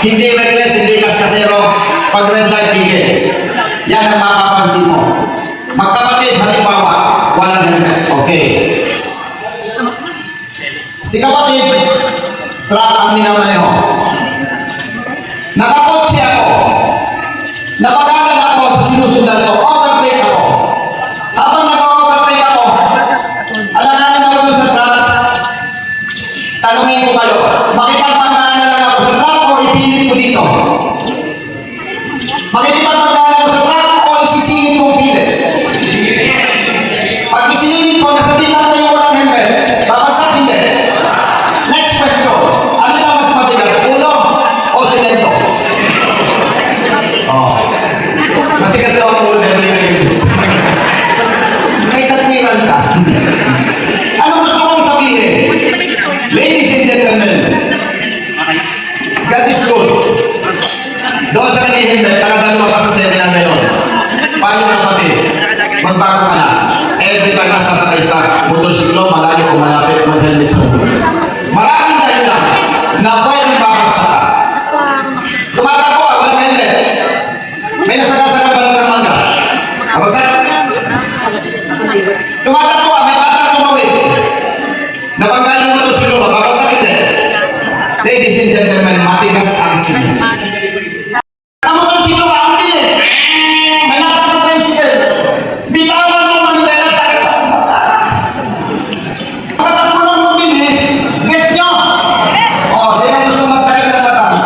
Hindi reckless, hindi kaskasero. Pag red light, tigil. Yan ang mapapansin mo. Magkapatid, halimbawa, walang helmet. Okay. Si kapatid, truck ang minamaneho. Nakakotse ako. Napagalan ako sa sinusundan ko. Overtake ako. Habang nag-overtake ako, alanganin ako dun sa truck. Tanungin ko kayo, makipagpagdaan na lang ako sa truck o ipilit ko dito? Makipagpagdaan ako sa truck o isisingit kong pilit? Pag isiningit ko, nasabihan kayo walang helmet, babasag hindi. Next question, ano na mas matigas, ulo o semento? Oh. Matigas na ang ulo, may katwiran ka. Ano gusto kong sabihin? Ladies and gentlemen, God is good. Doon sa kanihimbe, taga-dalawa pa sa seminar ngayon. Paano kapatid? Magbago ka na. Every time nasasakay sa motorsiklo, malayo o malapit, mag-helmet sa ulo. Maraming dahilan na pwedeng babagsak ka. Tumatakbo ka, walang helmet. May nasagasan ka ba ng mangga? Babagsak? Tumatakbo ka, may bata tumawid. Napanggaling mo ito siguro, babagsak hindi. Ladies and gentlemen, matigas ang sila. Kamu ito siguro, ang bilis. May nakatatricycle. Bitawan mo manibela tayo. Pagkatakbo lang mo bilis, gets nyo? O, sino gusto magtayo ng batang?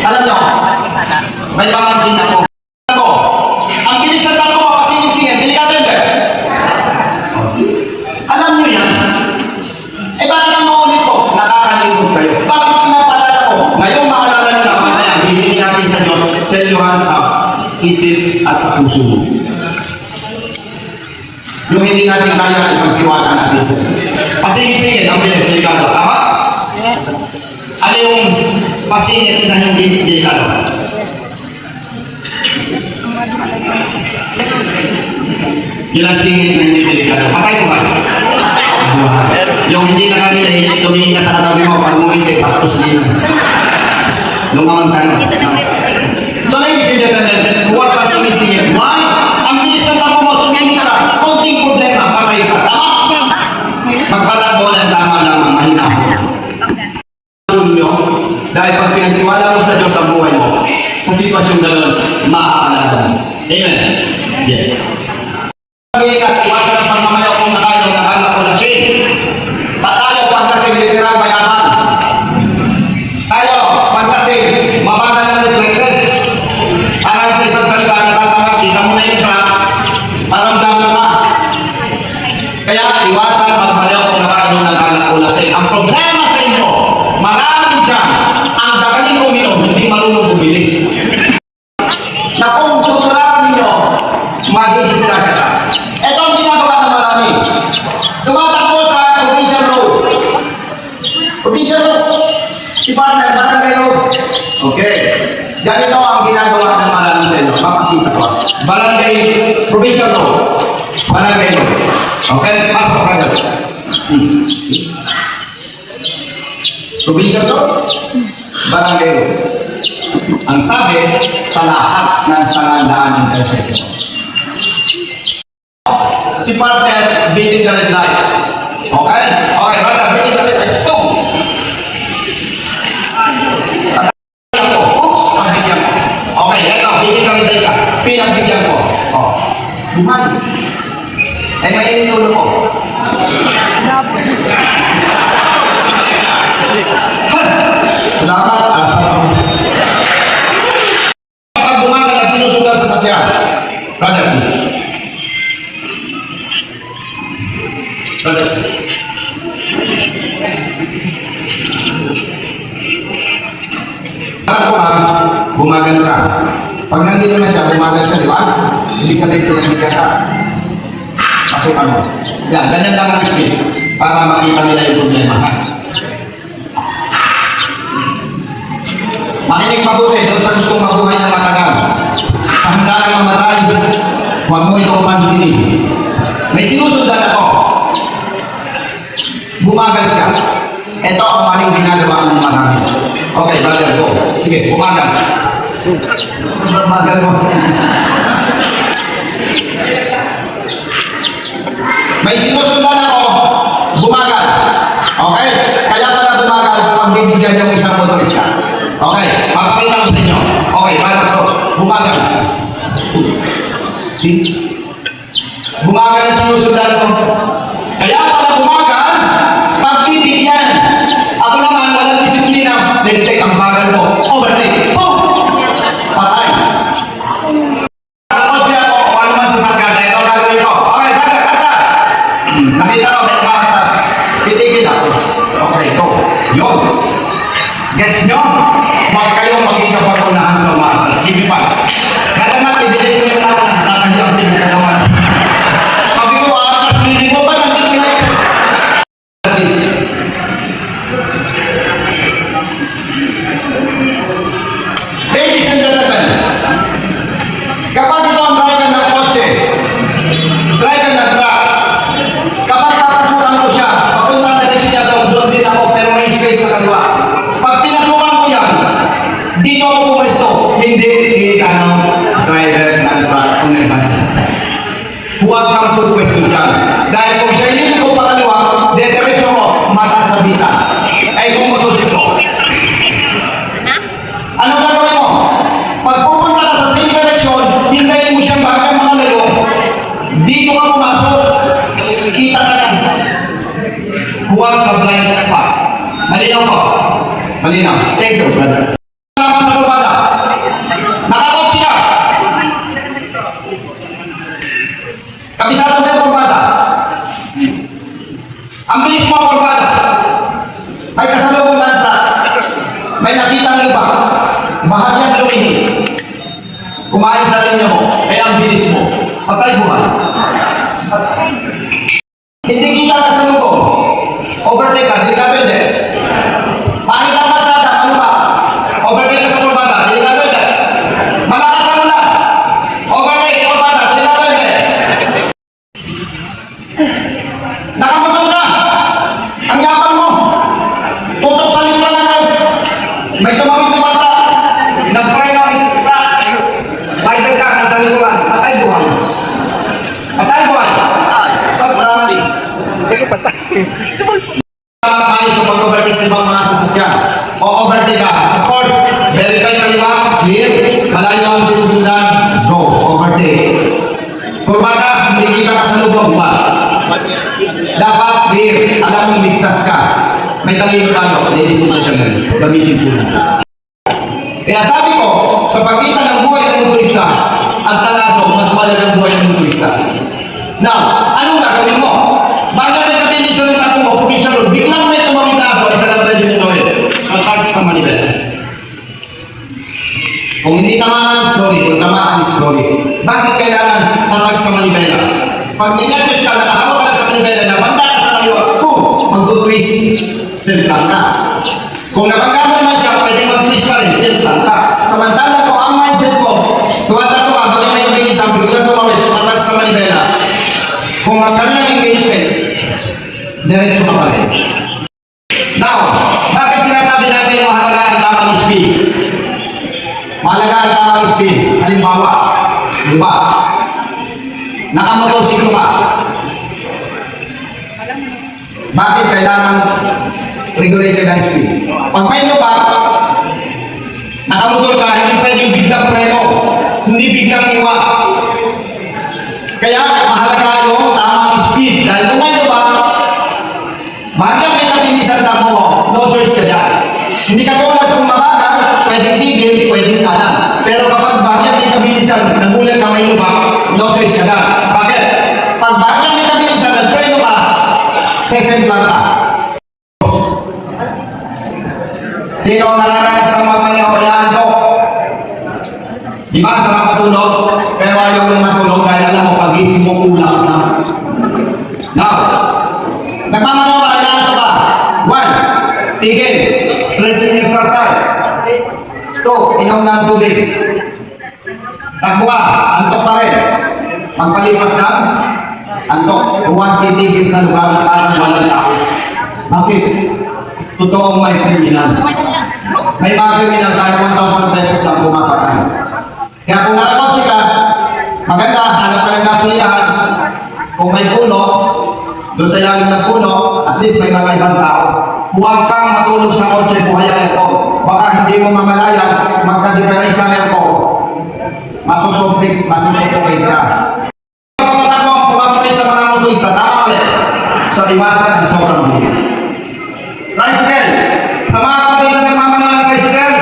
Alam nyo, may pamangkin ako. Ang bilis na takbo, pasingit-singit, delikado yun. Alam nyo yan? Eh bakit inuulit ko? Nakakalimot kayo. Bakit pinapalala ko? Ngayon maalala nyo na, mamaya, hiling natin sa Diyos, selyuhan sa isip at sa puso mo. Yung hindi natin kaya, ipagtiwala natin sa Diyos. Pasingit-singit, ang bilis, delikado. Tama? Ano yung pasingit na hindi delikado? Ilang singit na hindi delikado? Patay ko ba? Yung hindi na kami nahilig, tumingin ka sa katabi mo, pag muli pastos din. Lumamang tayo. So ladies and gentlemen, huwag pa singit-singit. Why? Ang bilis ng tapo mo, sumingit ka, konting problema, patay ka. Tama? Magpalabo ng tama lamang, mahina ko. Dahil pag pinagtiwala mo sa Diyos ang buhay mo, sa sitwasyon gano'n, maaalala. Amen? Yes. Iwasan ang pagmamayaw kung nakayo, nakala ko na siya. Tayo pagkasing literal mayaman. Tayo pagkasing mabagal ng reflexes. Parang sa isang salita na tatangap, kita mo na yung track, parang dami ka. Kaya iwasan pagmamayaw kung nakayo, nakala ko na siya. Ang problema sa inyo, marami dyan, ang dagaling uminom, hindi marunong bumili. Na kung tutulakan ninyo, magdidisgrasya ka. Ito ang ginagawa ng marami. Tumatakbo sa provincial road. Provincial road. Si partner, barangay road. Okay. Ganito ang ginagawa ng marami sa inyo. Mapakita ko. Barangay, provincial road. Barangay road. Okay? Pasok ka dyan. Provincial road. Barangay road. Ang sabi, sa lahat ng sangandaan ng intersection. Si partner, bitin ka red light. Okay? Okay, brother, bitin ka red light. Boom! Oops! Pagbigyan ko. Okay, ito, bitin ka red light sa pinagbigyan ko. Oh. Buhay. Eh, may inulo ko. Salamat, asap. Kapag bumagal at sinusugal sa sakyan, brother, please. Brother, bumagal ka. Pag nandito na siya, bumagal siya, di ba? Ibig sabihin ko na ka. Pasukan mo. Yan, ganyan lang ang speed para makita nila yung problema. Makinig mabuti doon sa gustong mabuhay ng matagal. Sa handa ng mamatay, huwag mo ito pansinin. May sinusundan ako. Bumagal siya. Ito ang maling ginagawa ng marami. Okay, brother, go. Sige, bumagal. Bumagal mo. May sinusundan ako, bumagal. Okay? Kaya pala bumagal kung bibigyan yung isang motorista. Okay, papakita ko sa inyo. Okay, brother, go. Bumagal. See? Bumagal ang sinusundan ko. Kaya pala bumagal, pagbibigyan. Ako naman, walang disiplina. Then ang bagal mo. Overtake. Oh! Patay. Nakakotse ako kung ano man sa sakada. Ito ang gagawin ko. Okay, brother, atras. Nakita ko, may atras. Titigil ako. Okay, go. Yun. Gets nyo? Huwag kayong makita pag-unahan sa umatas. Give me pa. Kaya naman, i-delete ko yung tao. Nakakahiya ang pinagkalawan. Sabi ko, atras, hindi mo ba? Nandito na ito. Ladies and gentlemen, kapag ito ang driver ng kotse, driver ng truck, kapag papasukan ko siya, papunta direksyon niya daw, doon din ako, pero may space sa kaliwa. Pag pinasukan ko yan, dito ako pumesto, hindi kita ng driver ng truck kung nagbasasakay. Huwag kang pupwesto dyan. Dahil kung siya hindi ko pa kaliwa, dediretso mo, masasabitan. Ay kung motorsiklo. Ano gagawin mo? Pag pupunta ka sa same direction, hintayin mo siyang bagang mga layo. Dito ka pumasok, kita ka lang. Huwag sa blind spot. Malinaw po. Malinaw. Thank you, brother. Salamat sa kurbada. Nakakot siya. Kabisado mo yung kurbada. Ang bilis mo ang kurbada. May kasalubong ng truck. May nakitang lupa. Bahagyang luminis. Kumain sa linya mo. Kaya ang bilis mo. Patay buhay. Hindi kita kasalubong. Overtake ka. Hindi ka pwede. Pangit ang kalsada. Ano ba? Overtake ka sa kurbada. Hindi ka pwede. Malakasan mo na. Overtake ka kurbada. Hindi ka pwede. Nakamotor ka. Ang yapang mo. Tutok sa likuran ng truck. May tumawid na bata. Nag-pray na ang truck. Biker ka sa likuran. Patay buhay. Patay buhay. Pagmaramali. Tayo sa pag-overtake sa ibang mga sasakyan. O overtake ka. Of course, verify kaliwa. Clear. Malayo ang sinusundan. Go. Overtake. Kurbada, hindi kita kasalubong ba? Dapat clear. Alam mong ligtas ka. May talino tayo. Ladies and gentlemen, gamitin po na. Kaya sabi ko, sa pagitan ng buhay ng motorista at talasong, mas mahalaga ang buhay ng motorista. Now, anong gagawin mo? Bago may kapilisan ng takong mo, provincial road, biglang may tumawid na aso, isa lang pwede nyo gawin. Ang tax sa manibela. Kung hindi tamaan, sorry. Kung tamaan, sorry. Bakit kailangan tatag sa manibela? Pag nilalpes ka, nakahawak ka lang sa manibela na banda ka sa kaliwa, mag-twist, self-lang ka. Kung napagkamot naman siya, pwede mag-twist pa rin, self-lang ka. Samantala ko, ang mindset ko, tuwata ko ka, bakit may mabilis ang biglang tumawid, tatag sa manibela. Kung magkaroon ng engagement, diretso ka pa rin. Now, bakit sinasabi natin mahalaga ang tamang speed? Mahalaga ang tamang speed. Halimbawa, lupa. Nakamotorsiklo ka. Bakit kailangan regulated ang speed? Pag may lupa, nakamotor ka, hindi pwedeng biglang preno, hindi biglang iwas. Kaya mahalaga yung tamang speed. Dahil kung may lupa, bahagyang may kapilisan na mo, no choice ka dyan. Hindi ka tulad kung mabagal, pwedeng tigil, pwedeng kanan. Pero kapag bahagyang may kapilisan, nagulat ka may lupa, no choice ka dyan. Bakit? Pag bahagyang may kapilisan, nagpreno ka, sesemplan ka. Sino ang nararanas ng mga pangyayari ko? Di ba, sarap matulog? Pero ayaw mong matulog dahil alam mo, pag-isip mo kulang na. Now, nagmamalawa, kailangan ito ba? 1. Tigil. Stretching exercise. 2. Inom ng tubig. Takbo ka. Antok pa rin. Pagpalipas ka, antok. Huwag titigil sa lugar na parang walang tao. Bakit? totoong may kriminal. May mga kriminal kahit 1,000 pesos lang pumapatay. Kaya kung nakakotse ka, maganda, hanap ka ng gasolinahan. Kung may puno, doon sa ilalim ng puno, at least may mga ibang tao. Huwag kang matulog sa kotse, buhay ang aircon. Baka hindi mo mamalayan, magka-diferensya ng aircon. Masusupik ka. Kapag mo, pumapatay sa mga motorista, tama ulit. So, iwasan ang sobrang bilis. Tricycle. Sa mga kapatid na nagmamanaw ng tricycle,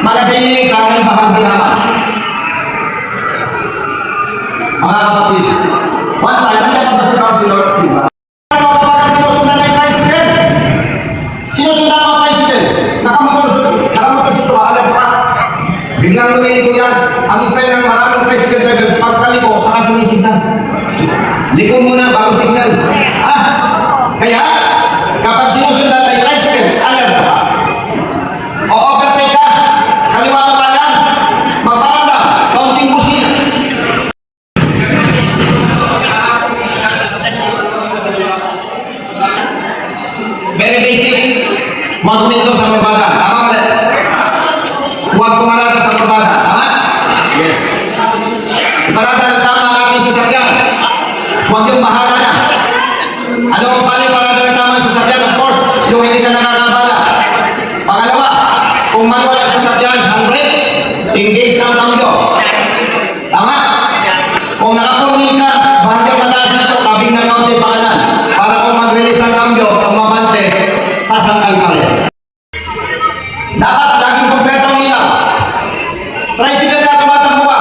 magadiling kanyang bahagi naman. Mga kapatid, one time, nandiyan pa si Councilor Silva. Sinusundan ng tricycle. Sinusundan ng tricycle. Nakamotorsiklo, alam pa. Biglang lumili ko yan. Ang style ng maraming tricycle driver, pagtaliko, saka sumisignan. Liko muna bago signal. Kaya, kapag sinusundan ng tricycle, alam pa. O overtake ka, kaliwa ka pa lang, magparada, kaunting busina. Very basic. Huwag huminto sa barbada. Tama ka ulit. Huwag kumarada sa barbada. Tama? Yes. Iparada ng tama ang ating sasakyan. Huwag yung bahala na. Ano ang pala yung parada ng tama ang sasakyan? Of course, yung hindi ka nakakabala. Pangalawa, kung manual ang sasakyan, handbrake, engage ang cambio. Tama? Kung nakapurmil ka, bahagyan mataas nito, tabing ng kaunti pa kanan. Para kung mag-release ang cambio, kung mabante, sasangkal pa rin. Dapat laging kompleto ang ilaw. Tricycle na tumatakbo ka.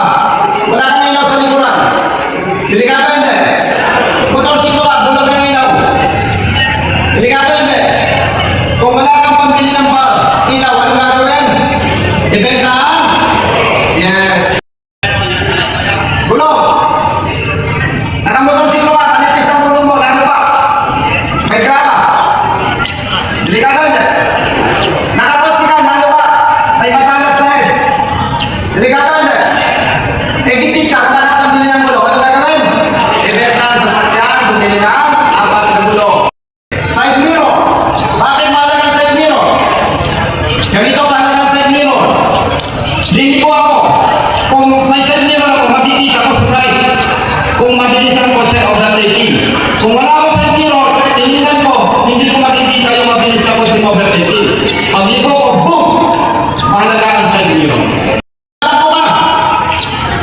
Wala kang ilaw sa likuran. Delikado hindi. Motorsiklo ka, dulag ang ilaw. Delikado hindi. Kung wala kang pambili ng ilaw, ano gagawin? Ibentahan? Yes. Gulong. Nakamotorsiklo ka, kanipis ang gulong mo, lalo ba? May graba. Delikado hindi. Nakakotsi ka, lalo ba? May matalas na heads. Delikado hindi. Egipit ka, wala kang pambili ng gulong, ano gagawin? Ibentahan sa sakyan, bumili ng apat na gulong. Side mirror. Bakit mahalaga ang side mirror? Ganito mahalaga ang side mirror. Hindi ko ako. Kung may side mirror ako, makikita ko sa side. Kung mabilis ang kotse overtaking. Kung wala ako side mirror, tingnan ko, hindi ko makikita yung mabilis na kotse overtaking. Pag liko ko, boom! Mahalaga ang side mirror. Takbo ka.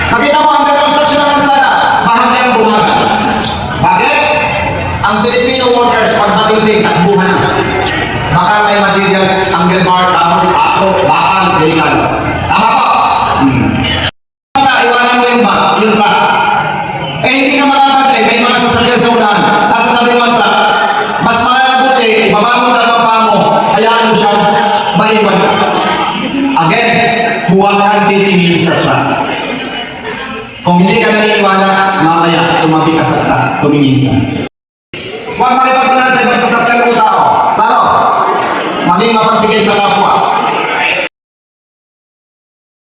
Makita mo ang construction ng kalsada, bahagyang bumagal. Bakit? Ang Filipino workers, pag natingting, takbuhan na. Baka may materials, angle bar, tamang, ako, bakal, ganyan. Tama po? Iwanan mo yung bus, yung truck. Hindi ka makapatay, may mga sasakyan sa unahan, nasa tabi mo ang truck. Mas mabuti, ibaba mo dalawang paa mo, hayaan mo siya, maiwan ka. Again, huwag kang titingin sa truck. Kung hindi ka naniniwala, mamaya, tumabi ka sa truck, tumingin ka. Huwag makipagpunan sa ibang sasakyan ng tao. Plano, maging mapagbigay sa kapwa.